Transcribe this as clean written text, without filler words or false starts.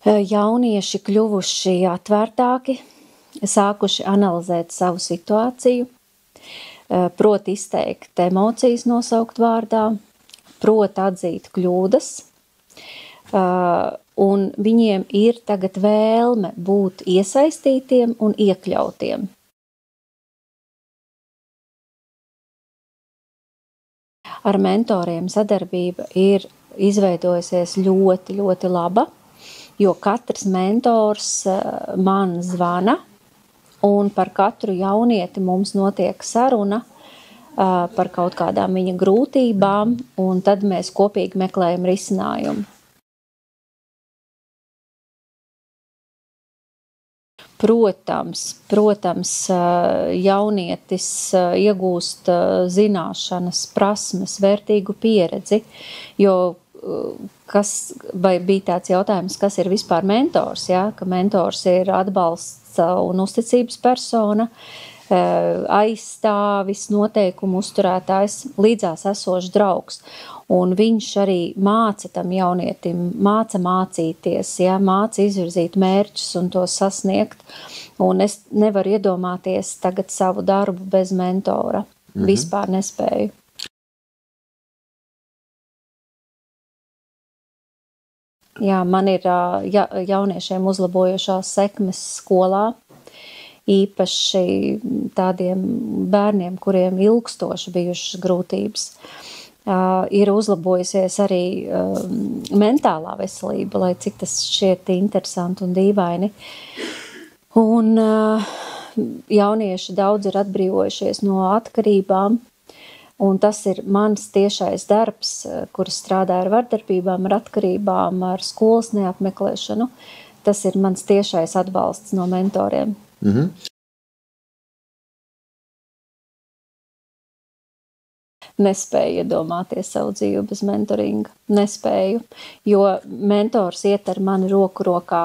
Jaunieši kļuvuši atvērtāki, sākuši analizēt savu situāciju, prot izteikt emocijas nosaukt vārdā, prot atzīt kļūdas, un viņiem ir tagad vēlme būt iesaistītiem un iekļautiem. Ar mentoriem sadarbība ir izveidojusies ļoti, ļoti laba, jo katrs mentors man zvana, un par katru jaunieti mums notiek saruna par kaut kādām viņa grūtībām, un tad mēs kopīgi meklējam risinājumu. Protams, jaunietis iegūst zināšanas, prasmes, vērtīgu pieredzi, jo vai bija tāds jautājums, kas ir vispār mentors, ja? Ka mentors ir atbalsts un uzticības persona, aizstāvis, noteikumu uzturētājs, līdzās esošs draugs. Un viņš arī māca tam jaunietim, māca mācīties, ja, māca izvirzīt mērķus un to sasniegt. Un es nevaru iedomāties tagad savu darbu bez mentora. Vispār nespēju. Jā, man ir jauniešiem uzlabojušās sekmes skolā, īpaši tādiem bērniem, kuriem ilgstoši bijušas grūtības. Ir uzlabojusies arī mentālā veselība, lai cik tas šķiet interesanti un dīvaini. Un jaunieši daudz ir atbrīvojušies no atkarībām, un tas ir mans tiešais darbs, kur strādāju ar vardarbībām, ar atkarībām, ar skolas neapmeklēšanu. Tas ir mans tiešais atbalsts no mentoriem. Nespēju iedomāties savu dzīvi bez mentoringa. Nespēju, jo mentors iet ar mani roku rokā.